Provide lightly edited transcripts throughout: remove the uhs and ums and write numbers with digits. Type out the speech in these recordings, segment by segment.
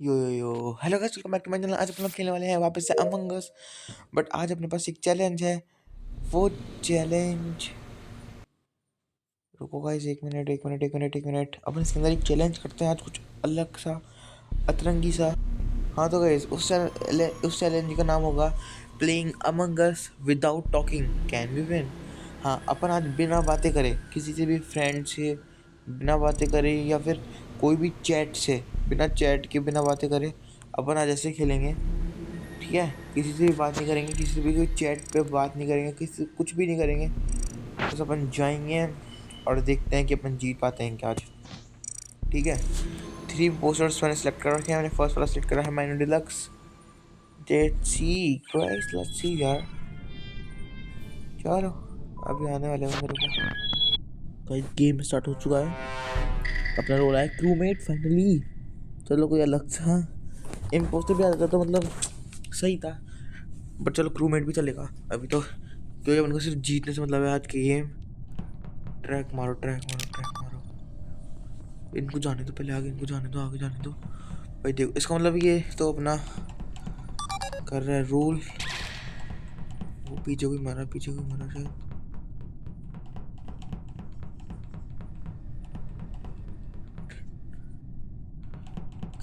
Yo hello guys, welcome back to my channel. आज अपन लोग खेलने वाले हैं वापस से अमंग अस। बट आज अपने पास एक चैलेंज है। वो चैलेंज, रुको गाइस, एक मिनट। अपन इसके अंदर एक चैलेंज करते हैं आज, कुछ अलग सा, अतरंगी सा। हाँ तो गाइस, उस चैलेंज का नाम होगा playing among us without talking can we win. हाँ, अपन आज बिना बातें करे, किसी से भी फ्रेंड से बिना बातें करे, या फिर कोई भी चैट से बिना चैट के बिना बातें करे, अपन आज ऐसे खेलेंगे। ठीक है, किसी से भी बात नहीं करेंगे, किसी से भी कोई चैट पे बात नहीं करेंगे, किसी से कुछ भी नहीं करेंगे। बस अपन जाएंगे और देखते हैं कि अपन जीत पाते हैं क्या आज। ठीक है, 3 पोस्टर्स मैंने सेलेक्ट कर रखे हैं। मैंने फर्स्ट वाला सेलेक्ट करा है माइनो डिलक्स। लेट्स सी यार, चलो अभी आने वाले हैं मेरे को। गेम स्टार्ट हो चुका है। अपना रोल है क्रूमेट फाइनली। चलो कोई अलग सा इम्पोस्टर भी आ जाता तो मतलब सही था, बट चलो क्रूमेट भी चलेगा अभी तो, क्योंकि उनको सिर्फ जीतने से मतलब है आज की गेम। ट्रैक मारो, ट्रैक मारो, ट्रैक मारो। इनको जाने दो पहले, आगे इनको जाने दो, आगे जाने दो भाई। देखो इसका मतलब ये तो अपना कर रहा है रोल। वो पीछे कोई मारा, पीछे कोई मारा शायद।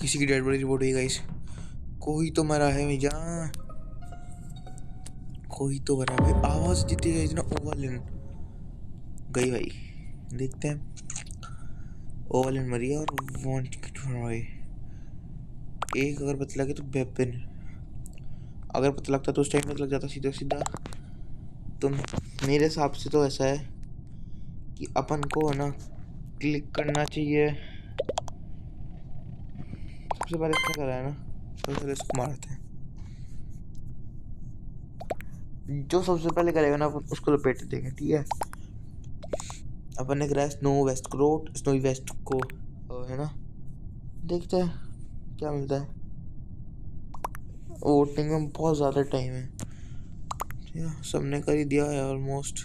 किसी की डेड बॉडी रिपोर्ट हुई गाइस। कोई तो मरा है भैया, कोई तो मरा भाई। आवाज जीती गई ना, ओवरलिन गई भाई। देखते हैं। ओवरलिन मरी है और वांट ट्राई। एक अगर पता लगे तो वेपन, अगर पता लगता तो उस टाइम में लग जाता सीधा सीधा। तो मेरे हिसाब से तो ऐसा है कि अपन को है ना क्लिक करना चाहिए। सबसे पहले इसने करा है ना, सबसे पहले इसको मारते हैं। जो सबसे पहले करेगा ना अपन उसको लपेट देंगे। ठीक है, अपन ने करा स्नो वेस्ट को है ना। देखते हैं क्या मिलता है। वोटिंग में बहुत ज़्यादा टाइम है। सबने कर ही दिया है ऑलमोस्ट।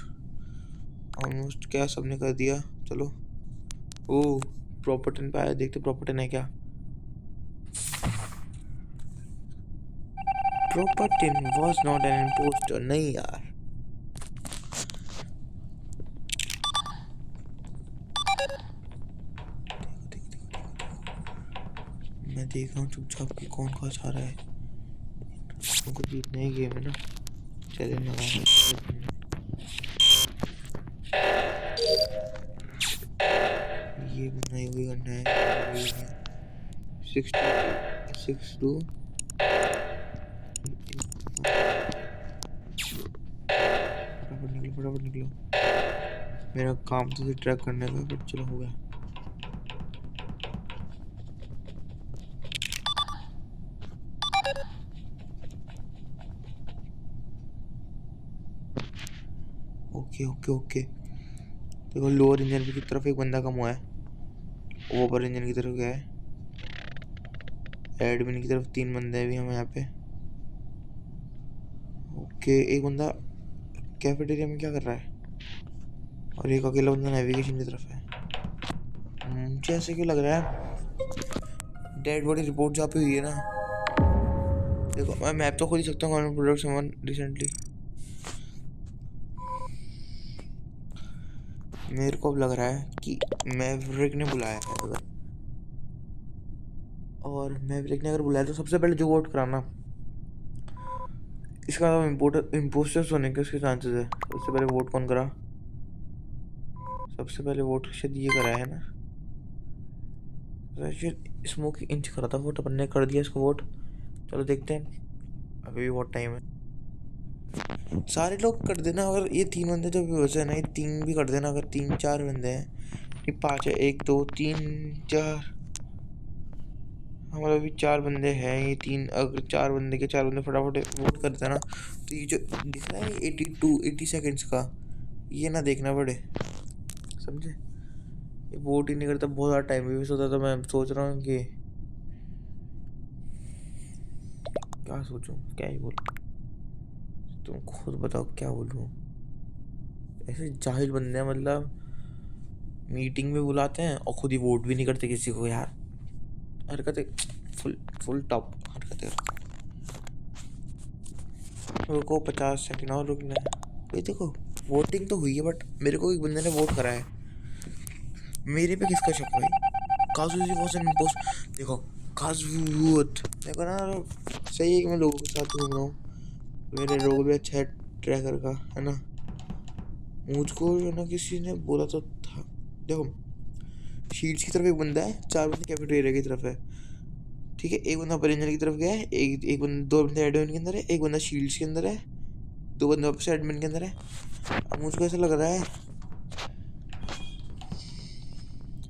क्या सबने कर दिया। चलो, ओ प्रॉपर्टन पे आया, देखते प्रॉपर्टन है क्या। प्रॉपर्टन वाज नॉट एन इम्पोस्टर। नहीं यार, मैं देख रहा हूँ चुपचाप कि कौन कहाँ जा रहा है। उनको जीतने ही गेम है ना, चैलेंज लगा है। ये बनाई हुई गन है 62। फटाफट निकलो। मेरा काम तो ट्रैक करने का, बट चलो हो गया। ओके। देखो लोअर इंजन की तरफ एक बंदा कम हुआ है, ओवर इंजन की तरफ गया है। एडमिन की तरफ 3 बंदे भी हम यहाँ पे। ओके, एक बंदा कैफेटेरिया में क्या कर रहा है, और एक अकेला बंदा नेविगेशन की तरफ है। मुझे ऐसे क्यों लग रहा है डेड बॉडी रिपोर्ट जहाँ पे हुई है ना। देखो मैं मैप तो खोल ही सकता हूँ, प्रोडक्ट समवन रिसेंटली। मेरे को अब लग रहा है कि मैवरिक ने बुलाया है अगर, और मैवरिक ने अगर बुलाया तो सबसे पहले जो वोट कराना, इसका इम्पोस्टर्स होने के उसके चांसेस है। सबसे पहले वोट कौन करा, सबसे पहले वोट शायद ये करा है ना, स्मोक इंच करा था वोट, अपन ने कर दिया इसको वोट। चलो देखते हैं, अभी भी बहुत टाइम है। सारे लोग कर देना, अगर ये 3 बंदे जो भी बचे हैं ना, ये 3 भी कर देना। अगर 3-4 बंदे हैं, ये 5 है, 1 2 3 4, हमारे अभी 4 बंदे हैं। ये 3, अगर 4 बंदे के 4 बंदे फटाफट वोट कर देना, तो ये जो दिख रहा है 80 सेकेंड्स का, ये ना देखना पड़े, समझे। ये वोट ही नहीं करता, बहुत ज़्यादा टाइम वेस्ट होता। तो मैं सोच रहा हूँ कि क्या सोचूं, क्या ही बोलूं, तुम खुद बताओ क्या बोलूं। ऐसे जाहिल बंदे हैं, मतलब मीटिंग में बुलाते हैं और खुद ही वोट भी नहीं करते किसी को यार। हरकतें फुल फुल टॉप हरकतें। रुको 50 सेकंड और रुकना है। ये देखो वोटिंग तो हुई है बट मेरे को एक बंदे ने वोट करा है। मेरे पे किसका शक भाई? काजुजी वाज एन इम्पोस्ट। देखो काजूत देखो ना, सही है कि मैं लोगों के साथ घूम रहा हूँ। मेरे रोल भी अच्छा है ट्रैकर का, है ना। मुझको जो ना किसी ने बोला तो था। देखो शीट्स की तरफ एक बंदा है, 4 बंदे कैफेटेरिया की तरफ है, ठीक है। एक बंदा परिंजन की तरफ गया है, एक बंदा, 2 बंदे एडमिन के अंदर है, एक बंदा शील्ड्स के अंदर है, 2 बंदे वापस एडमिन के अंदर है। अब मुझको ऐसा लग रहा है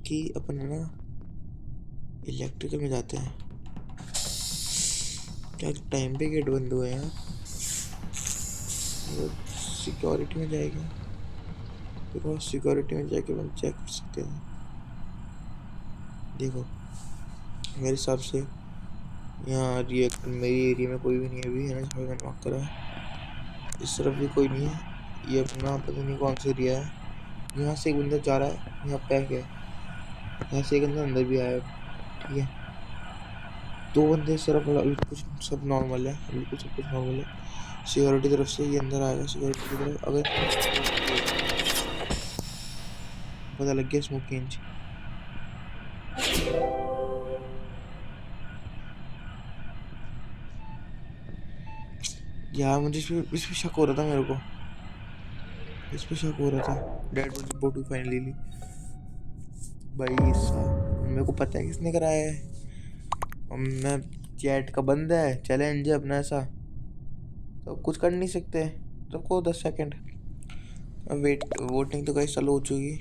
कि अपन है ना इलेक्ट्रिकल में जाते हैं। क्या टाइम पे गेट बंद हुआ है यार? सिक्योरिटी में जाएगा, फिर सिक्योरिटी में जाके अपन चेक कर सकते हैं। देखो मेरे हिसाब से यहाँ रिएक्ट मेरी एरिया में कोई भी नहीं है अभी, है ना, जहाँ पे मैंने वॉक करा है। इस तरफ भी कोई नहीं है। ये अपना पता नहीं कौन सा एरिया है। यहाँ से एक बंदा जा रहा है, यहाँ पैक है। यहाँ से एक बंदा अंदर भी आया है, ठीक है। 2 बंदे इस तरफ, अभी कुछ सब नॉर्मल है, बिल्कुल सब कुछ नॉर्मल है। सिक्योरिटी तरफ से ये अंदर आएगा, सिक्योरिटी की तरफ अगर पता लग गया स्मोक इंच। यार मुझे इस पे शक हो रहा था, मेरे को इस पे शक हो रहा था। डेड बॉडी रिपोर्ट फाइनली ली भाई साहब। मेरे को पता है किसने कराया है। मैं चैट का बंद है, चैलेंज है अपना ऐसा, तो कुछ कर नहीं सकते। रुको 10 सेकंड वेट। वोटिंग तो कहीं चालू हो चुकी।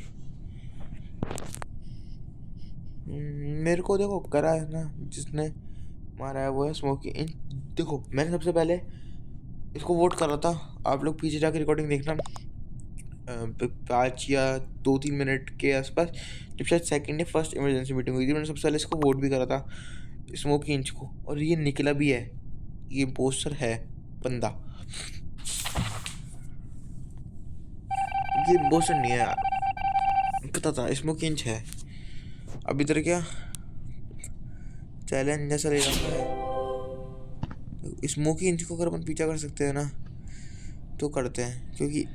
मेरे को देखो करा है ना जिसने मारा है, वो है स्मोकी। देखो मैंने सबसे पहले इसको वोट कर रहा था। आप लोग पीछे जाके रिकॉर्डिंग देखना, 5 या 2-3 मिनट के आसपास, जब शायद सेकंड या फर्स्ट इमरजेंसी मीटिंग हुई थी, मैंने सबसे पहले इसको वोट भी करा था, स्मोकी इंच को, और ये निकला भी है। ये पोस्टर है बंदा, ये पोस्टर नहीं है, पता था स्मोकी इंच है। अब इधर क्या चैलेंज जैसा ले रहा है। स्मोकी इंच को अगर अपन पीछा कर सकते हैं ना तो करते हैं, क्योंकि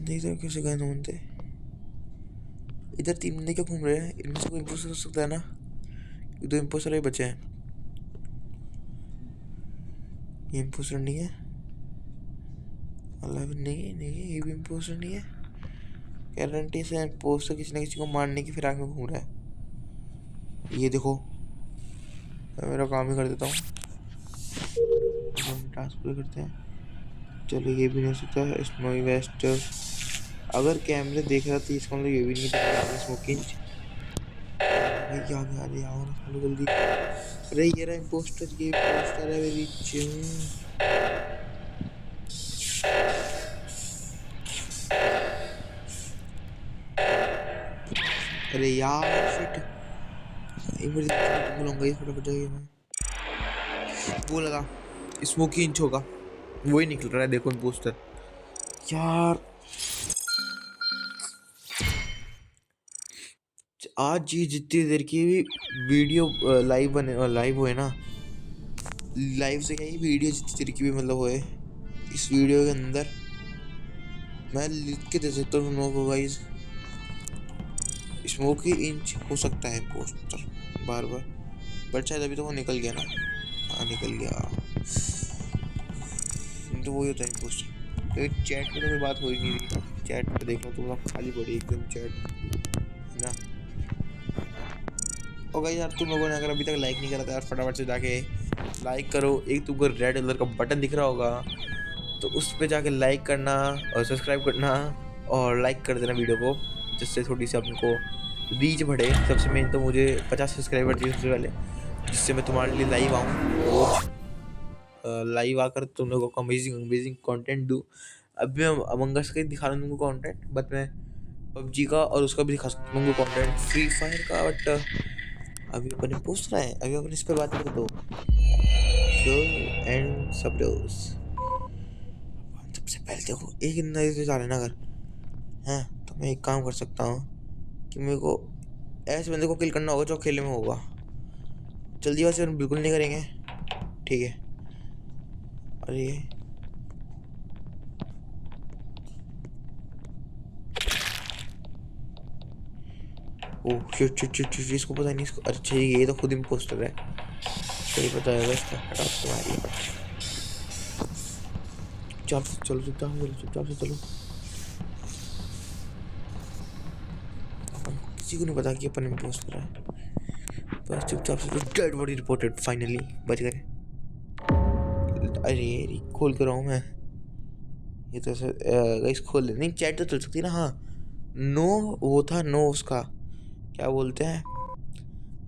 इधर कैसे गए ढूंढते। इधर 3 बंदे क्या घूम रहे हैं, इनमें से कोई इम्पोस्टर हो सकता है ना। 2 इम्पोस्टर ही बचे हैं। ये इम्पोस्टर नहीं है, अल्लाह नहीं नहीं ये भी इम्पोस्टर नहीं है। गारंटी से इम्पोस्टर किसी न किसी को मारने की फिराक में घूम रहा है। ये देखो मैं मेरा काम ही कर देता हूँ, टास्क पूरे करते हैं। चलो ये भी नहीं हो सकता है स्नोई वेस्ट। अगर कैमरे देख रहा तो इसका मतलब ये भी नहीं था स्मोकिंग। क्या गया, अरे आओ ना जल्दी। अरे ये रहा इम्पोस्टर, ये इम्पोस्टर है मेरी। अरे यार शिट, इमरजेंसी बुलाऊंगा ये फटाफट जाइए। मैं बोला था स्मोकी इंच होगा, वही निकल रहा है। देखो इम्पोस्टर यार। आज ये जितनी देर की वीडियो लाइव हुए ना, लाइव से क्या ही वीडियो जितनी देर की भी मतलब हुए, इस वीडियो के अंदर मैं लिख के दे सकता हूँ तुम लोगों को गाइस। स्मोकी इंच हो सकता है पोस्टर बार बार, बट शायद अभी तो वो निकल गया ना। हाँ निकल गया, तो वही होता है पोस्टर। तो चैट पे तो कोई बात हो ही नहीं रही। चैट पे देख लो तुम लोग, खाली पड़ी एकदम चैट, है ना। और गाइस यार तुम लोगों ने अगर अभी तक लाइक नहीं करा था यार, फटाफट से जाके लाइक करो। एक तुमको रेड कलर का बटन दिख रहा होगा, तो उस पर जाके लाइक करना और सब्सक्राइब करना और लाइक कर देना वीडियो को, जिससे थोड़ी सी अपने रीच बढ़े। सबसे मेन तो मुझे 50 सब्सक्राइबर चाहिए सबसे पहले, जिससे मैं तुम्हारे लिए लाइव आऊँ रोज, लाइव आकर तुम लोगों को अमेजिंग अमेजिंग कंटेंट दूँ। अभी मैं अमंग अस का ही दिखा रहा हूँ तुमको कंटेंट, बट मैं पबजी का और उसका भी दिखा सकता हूँ तुमको कंटेंट, फ्री फायर का। बट अभी अपने पूछ रहे हैं, अभी अपन इस पर बात कर दो। सो एंड सब सबसे पहले देखो एक नए से जा रहे ना अगर हैं, तो मैं एक काम कर सकता हूँ कि मेरे को ऐसे बंदे को किल करना होगा जो अकेले में होगा। जल्दीबाजी हम बिल्कुल नहीं करेंगे, ठीक है। अरे oh shit shit shit shit, इसको पता नहीं इसको। अच्छा ये तो खुद इम्पोस्टर है, सही पता है इसका। हटाओ तुम्हारी चुपचाप से चलो, चुपचाप से चलो। अपन किसी को नहीं पता कि अपन इम्पोस्टर है, बस चुपचाप से। डेड बॉडी रिपोर्टेड, फाइनली बच गए। अरे खोल कर रहा हूँ मैं ये तो ऐसे। गाइस खोल ले, नहीं चैट तो चल सकती है ना। हाँ नो, वो था नो, उसका क्या बोलते हैं,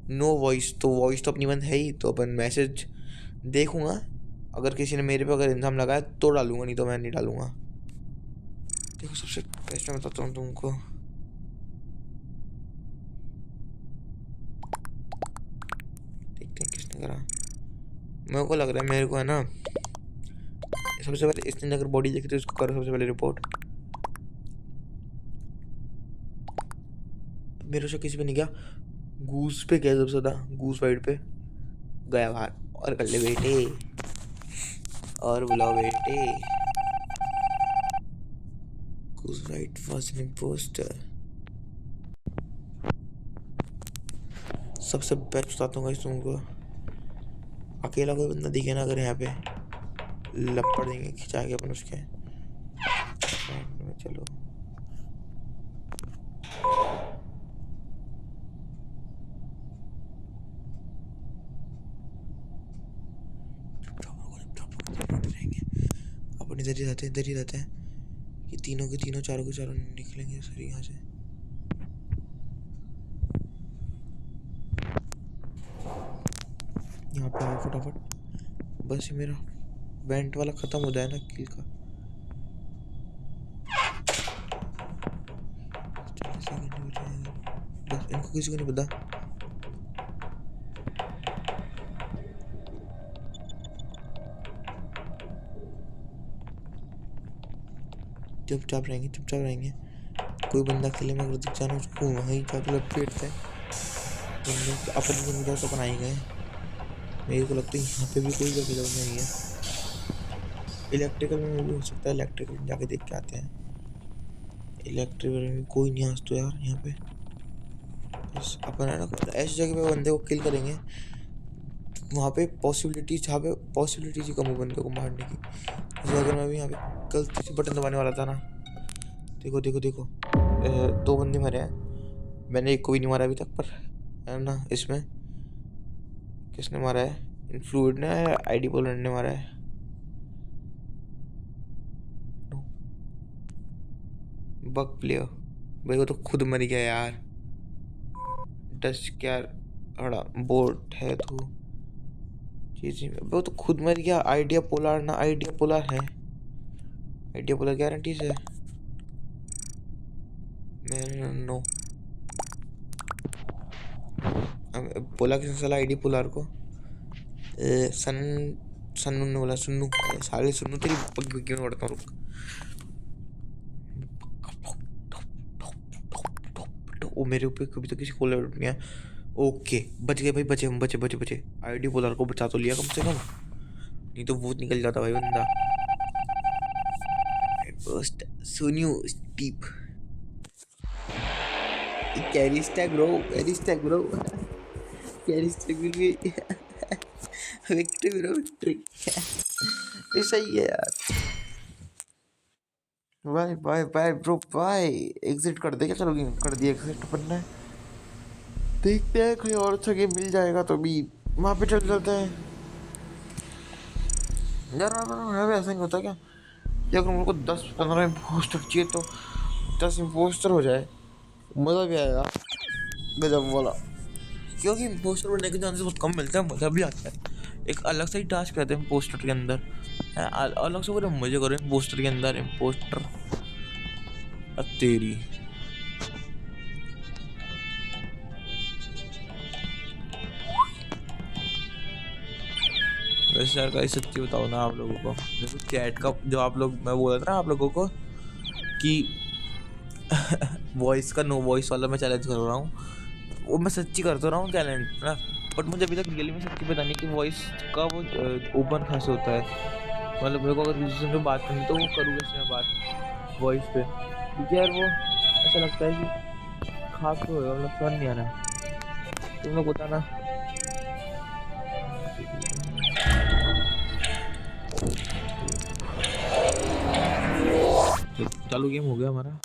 नो वॉइस। तो वॉइस तो अपनी बंद है ही, तो अपन मैसेज देखूंगा। अगर किसी ने मेरे पे अगर इल्ज़ाम लगाया तो डालूंगा, नहीं तो मैं नहीं डालूंगा। देखो सबसे बेस्ट मैं बताता हूँ तुमको, देखते हैं किसने करा। मेरे को लग रहा है, मेरे को है ना, सबसे पहले इसने अगर बॉडी देखी तो उसको करो सबसे पहले रिपोर्ट। मेरे से किसी पे नहीं गया, गूस पे गया सबसे ज़्यादा, गूस वाइड पे गया बाहर। और कर ले बेटे, और बुलाओ बेटे। Goose white was an impostor. सबसे बेस्ट बताता हूँ तुमको, अकेला कोई बंदा दिखे ना अगर यहाँ पे, लपड़ देंगे खिंचा के अपन उसके। चलो अपन इधर ही रहते हैं, इधर ही रहते हैं। ये तीनों के तीनों, चारों के चारों निकलेंगे सर यहाँ से। यहाँ पे आओ फटाफट, बस ये मेरा वेंट वाला खत्म हो जाए ना किल का। बस इनको किसी को नहीं पता। चुपचाप रहेंगे, चुपचाप रहेंगे। कोई बंदा अकेले में अगर दिख जाना उसको वहीं जाके लपेटते हैं। अपन को मुझे तो बनाए गए, मेरे को लगता है यहाँ पे भी कोई अकेला नहीं है। इलेक्ट्रिकल में भी हो सकता है, इलेक्ट्रिकल में जाके देख के आते हैं। इलेक्ट्रिकल में भी कोई नहीं आज तो यार यहाँ पे। बस अपन है ना ऐसी जगह पे बंदे को किल करेंगे वहाँ पे पॉसिबिलिटी, जहाँ पे पॉसिबिलिटीज ही कम हो बंदे को मारने की। जैसे अगर मैं भी यहाँ पे गलती से बटन दबाने वाला था ना, देखो देखो देखो, 2 बंदे मरे हैं, मैंने एक को भी नहीं मारा अभी तक। पर है ना, इसमें किसने मारा है, इनफ्लुएंट ने या आईडी पोलर ने मारा है। बग प्लेयर भाई, वो तो खुद मर गया यार। डस्ट क्या बड़ा बोट है तू, जी वो तो खुद मर गया। आइडिया पोलर ना, आइडिया पोलर है, आइडिया पोलर गारंटी से। मैं नो बोला किसने साला आईडी पोलर को, सन सन्नू ने बोला, सुन्नू साले सुन्नू तेरी पग क्यों उड़ता हूँ। रुक ओ मेरे ऊपर कभी तो किसी को लड़ गया। ओके बच गए भाई, बचे हम, बचे बचे बचे। आईडी पोलर को बचा तो लिया कम से कम, नहीं तो भूत निकल जाता भाई बंदा। फर्स्ट सुनियो steep carry stack bro, carry stack bro, carry stack will be victory bro, victory. ये सही है यार। Bye bye bye bro, bye. Exit कर दे क्या, चलो गेम कर दिया एग्जिट अपन ने। देखते हैं कोई और अच्छा गेम मिल जाएगा तो भी वहाँ पे चल जाते हैं यार। है ऐसा नहीं होता क्या कि अगर मेरे को 10-15 इम्पोस्टर चाहिए तो 10 इम्पोस्टर हो जाए, मज़ा भी आएगा गजब वाला। क्योंकि इम्पोस्टर बनने के चांसेस बहुत कम मिलते हैं, मज़ा भी आता है। एक अलग से ही टास्क रहते हैं इम्पोस्टर के अंदर, अलग से पूरे मजे करो इम्पोस्टर के अंदर। इम्पोस्टर तेरी वैसे यार गाइस सच्ची बताओ ना आप लोगों को, देखो चैट का जो आप लोग, मैं बोल रहा था ना आप लोगों को कि वॉइस का नो वॉइस वाला मैं चैलेंज कर रहा हूँ, वो मैं सच्ची कर तो रहा हूँ चैलेंज ना, बट मुझे अभी तक रियली में सच्ची पता नहीं कि वॉइस का वो ओपन कहाँ से होता है। मतलब मेरे को अगर किसी से बात करनी तो वो करूँ कैसे मैं बात वॉइस पे, क्योंकि यार वो ऐसा लगता है कि खास तो होगा, मतलब समझ नहीं आ रहा। तुम लोग बताना। चालू गेम हो गया हमारा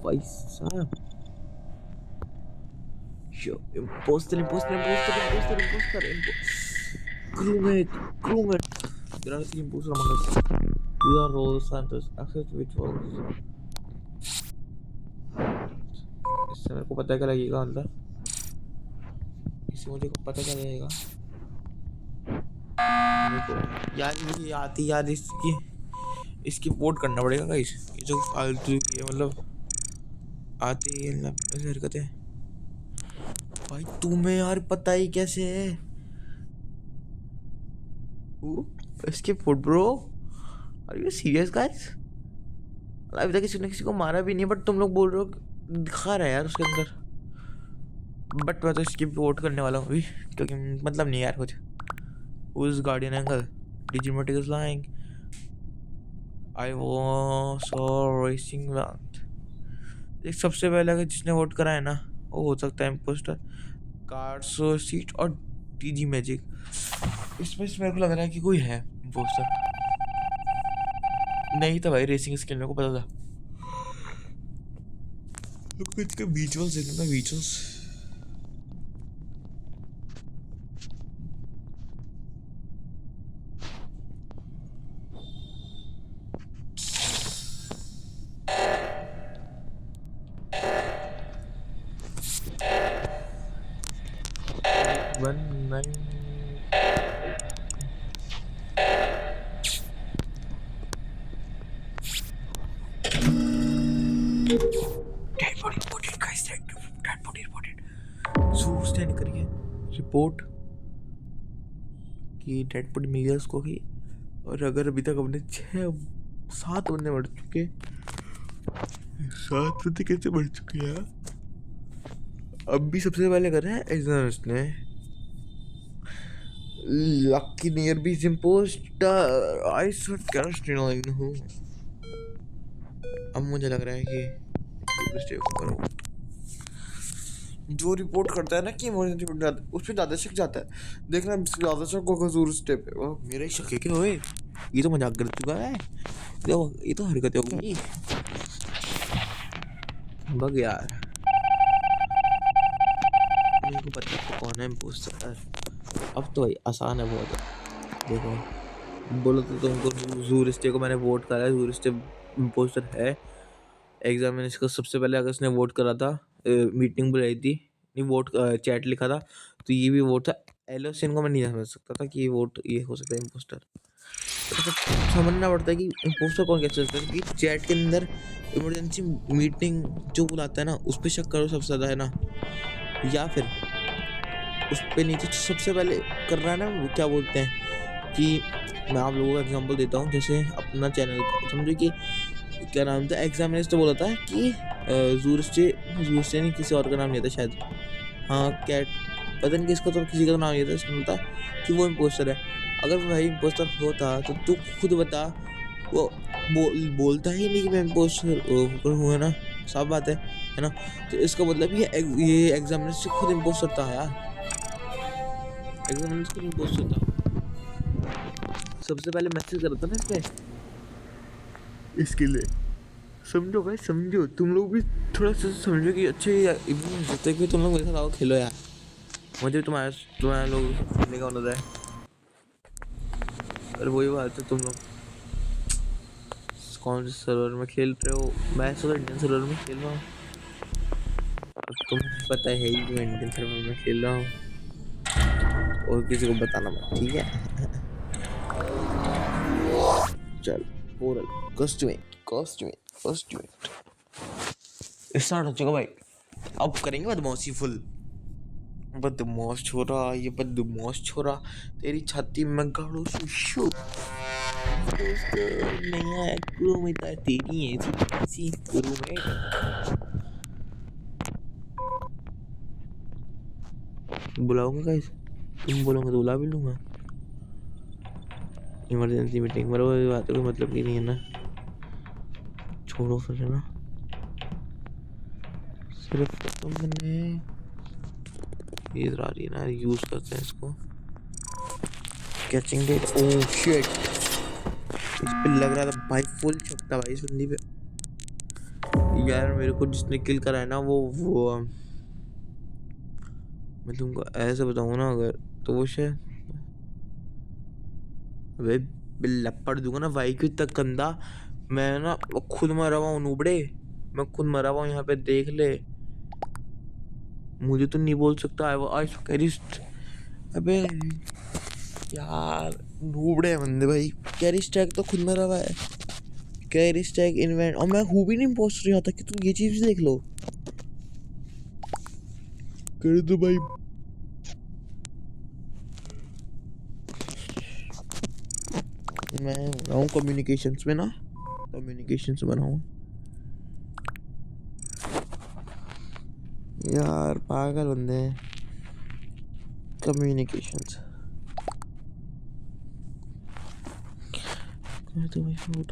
भाई साहब। Imposter, imposter, imposter, imposter, imposter, crewmate, crewmate. There are 3 imposters among us. These are roles Santos. Access which roles? इससे मेरे को पता क्या लगेगा अंदर? इससे मुझे को पता क्या लगेगा? मेरे को यार मुझे आती यार इसकी वोट करना पड़ेगा गाइस। ये जो फालतू की है मतलब आती है ऐसी हरकतें। भाई तुम्हें यार पता ही कैसे है? इसके foot bro, are you serious guys? अभी तक किसी ने किसी को मारा भी नहीं, बट तुम लोग बोल रहे हो दिखा रहा है यार उसके अंदर। बट मैं तो इसकी वोट करने वाला हूँ अभी, क्योंकि मतलब नहीं यार कुछ। Who's guardian angle? Digimatics is lying. I was so racing round. एक सबसे पहले अगर जिसने वोट करा है ना वो हो सकता है इम्पोस्टर, कार्ड्स सीट और टीजी मैजिक। इसमें से मेरे को लग रहा है कि कोई है इम्पोस्टर। नहीं था भाई, रेसिंग स्किल मेरे को पता था। कुछ के विजुअल्स देखना, visuals. One nine dead body reported guys, dead body reported. जू स्टैंड करिए रिपोर्ट कि डेड बॉडी मिली है उसको की। और अगर अभी तक अपने 7 बंदे मर चुके, 7 बंदे कैसे मर चुके यार? अब भी सबसे पहले कर रहे हैं एग्जामिस्ट ने। Lucky near be impostor, I should can हूँ। अब मुझे लग रहा है कि करो। जो रिपोर्ट करता है ना कि इमरजेंसी उस पर ज़्यादा शक जाता है। देखना ज़्यादा शक होगा जरूर स्टेप है। मेरा ही शक है क्या? ओए ये तो मजाक कर चुका है, ये तो हरकतें हो गई बग यार। मेरे को पता है कौन है इम्पोस्टर। अब तो भाई आसान है बहुत। देखो बोलो तो तुमको जूरिस्टे को मैंने वोट करा है, जूरिस्टे इम्पोस्टर है। एग्जाम में इसको सबसे पहले अगर उसने वोट करा था, मीटिंग बुलाई थी, नहीं वोट चैट लिखा था, तो ये भी वोट था। एलोसिन को मैं नहीं समझ सकता था कि ये वोट ये हो सकता है इम्पोस्टर। तो समझना पड़ता है कि इम्पोस्टर कौन कैसे सकता है, कि चैट के अंदर इमरजेंसी मीटिंग जो बुलाता है ना उस पर शक करो सबसे ज़्यादा है ना, या फिर उस पर नहीं। तो सबसे पहले कर रहा है ना वो क्या बोलते हैं कि मैं आप लोगों का एग्जांपल देता हूँ। जैसे अपना चैनल समझो कि क्या नाम था, एग्जामिनर्स तो बोला था कि जूरिस्टे नहीं किसी और का नाम नहीं था शायद, हाँ कैट पता नहीं किसका, तो किसी का तो नाम नहीं था। इसने बोला कि वो इम्पोस्टर है। अगर वो भाई इम्पोस्टर होता तो तू खुद बता, वो बोलता ही नहीं कि मैं इम्पोस्टर हूँ, है ना, साफ बात है ना। तो इसका मतलब ये एग्जामिनर से खुद इम्पोस्टर था यार, एग्जामिनर खुद इम्पोस्टर था। सबसे पहले मैसेज करता ना इसमें, इसके लिए समझो भाई, समझो तुम लोग भी थोड़ा सा समझो कि अच्छे इवनिंग होते कि तुम लोग मेरे साथ आओ खेलो यार। मुझे तुम्हारे लोग खेलने का होता है। अरे वही बात है, तुम लोग कौन से सर्वर में खेल रहे हो? मैं तो इंडियन सर्वर में खेल रहा हूँ। अब तुम पता है ही मैं इंडियन सर्वर में खेल रहा हूँ, और किसी को बताना मत, ठीक है? चल ओरल कॉस्ट्यूमेट स्टार्ट हो चुका भाई। अब करेंगे बदमाशी फुल। बदमाश छोरा, ये बदमाश छोरा, तेरी छाती में गाड़ो शू। दोस्त नया क्रूमेट तेरी है सी क्रूमेट। बुलाऊंगा गाइस, तुम बोलोगे तो बुला भी लूंगा। इमरजेंसी मीटिंग मेरे को बात कोई मतलब की नहीं है ना, छोड़ो फिर है ना। सिर्फ तुमने इधर आ रही है ना, यूज करते हैं इसको। कैचिंग डेट, ओह शिट, इस पे लग रहा था भाई फुल छक्का भाई इस बंदी पे। यार मेरे को जिसने किल करा है ना वो मैं तुमको ऐसे बताऊँ ना अगर, तो वो शायद, अबे लपड़ दूंगा ना भाई क्यों इतना गंदा। मैं ना वो खुद मरा हुआ हूँ नूबड़े, मैं खुद मरा हुआ हूँ यहाँ पे देख ले। मुझे तो नहीं बोल सकता आई कैरिस्ट। अबे यार नूबड़े बंदे भाई, कैरिस्ट टैग तो खुद मरा हुआ है। कैरिस्ट टैग इन्वेंट, और मैं हूँ भी नहीं पोस्ट रहा था कि तुम ये चीज देख लो। कर दो भाई। मैं बनाऊँ कम्युनिकेशंस में ना, कम्युनिकेशंस बनाऊँ यार, पागल बंदे हैं। कम्युनिकेशंस तो भाई फूड।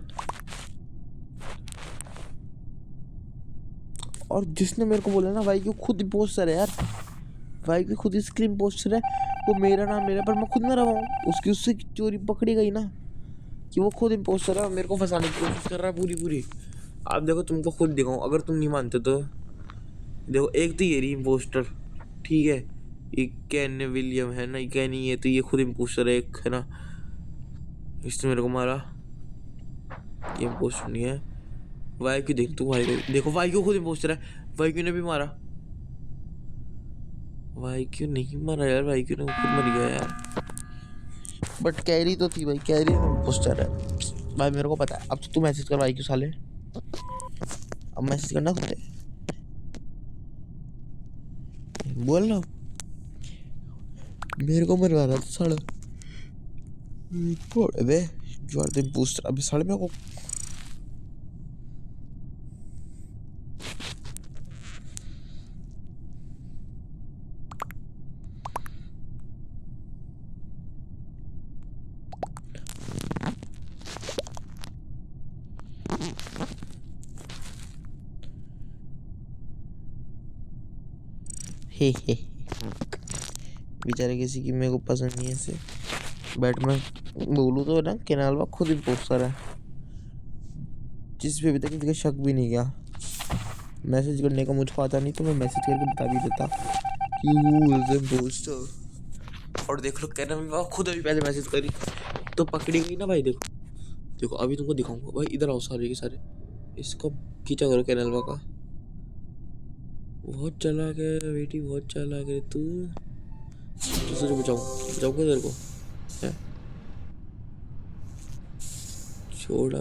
और जिसने मेरे को बोला ना भाई कि खुद पोस्टर है यार, भाई की खुद स्क्रीन पोस्टर है, वो मेरा नाम मेरा पर मैं खुद ना रहा हूँ, उसकी उससे चोरी पकड़ी गई ना कि वो खुद इम्पोस्टर है और मेरे को फंसाने की कोशिश कर रहा है पूरी पूरी। आप देखो तुमको खुद दिखाऊं अगर तुम नहीं मानते तो। देखो एक तो ये रही इम्पोस्टर, ठीक है, ये कैन विलियम है ना, ये कैन नहीं है तो ये खुद इम्पोस्टर है एक, है ना, इसने मेरे को मारा, ये इम्पोस्टर नहीं है। वाई क्यों देख तू, वाई को देखो, वाई क्यों खुद इम्पोस्टर है, वाई क्यों ने भी मारा, वाई क्यों नहीं मारा यार, वाई क्यों ने खुद मर गया यार। बट कैरी तो थी भाई, कैरी इम्पोस्टर है भाई, मेरे को पता है। अब तो तू मैसेज कर भाई क्यों साले, अब मैसेज करना खुद है, बोल ना, मेरे को मरवा रहा था साला। अबे जो आर द बूस्टर, अबे साले मेरे को हे बेचारे किसी की मेरे को पसंद नहीं है ऐसे। बट मैं बोलूँ तो ना केनालवा खुद ही पोस्टर है, जिस पे अभी तक किसी का शक भी नहीं गया। मैसेज करने का मुझको आता नहीं तो मैं मैसेज करके बता भी देता कि हु इज इम्पोस्टर। और देख लो केनालवा खुद अभी पहले मैसेज करी तो पकड़ी गई ना भाई। देखो देखो अभी तुमको दिखाऊंगा भाई, इधर आओ सारे के सारे, इसको खींचा करो केनालवा का। बहुत चालाक है बेटी, बहुत चालाक है तू। दूसरे बचाऊंगा तेरे को, छोड़ा।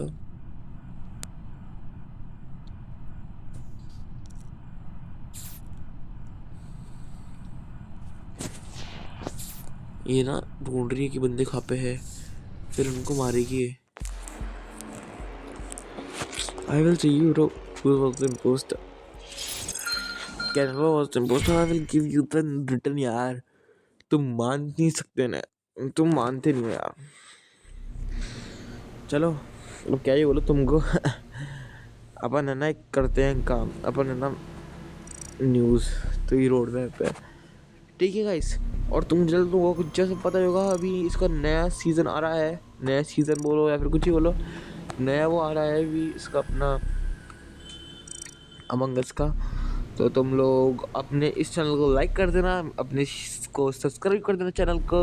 ये ना ढूंढ रही है कि बंदे कहाँ पे है, फिर उनको मारेगी। I will see you who was the imposter. Canva was the imposter. I will give you the written यार। तुम मान नहीं सकते ना, तुम मानते नहीं हो यार। चलो अब क्या ही बोलो तुमको। अपन है ना एक करते हैं काम, अपन है ना न्यूज़ तो ये रोड मैप है, ठीक है गाइस। और तुम जल्द लोगों को जैसे पता होगा अभी इसका नया सीज़न आ रहा है, नया सीज़न बोलो या फिर कुछ ही बोलो, नया वो आ रहा है अभी इसका अपना अमंग अस का। तो तुम लोग अपने इस चैनल को लाइक कर देना, अपने को सब्सक्राइब कर देना चैनल को,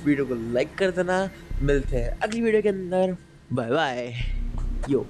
वीडियो को लाइक कर देना। मिलते हैं अगली वीडियो के अंदर, बाय बाय यो।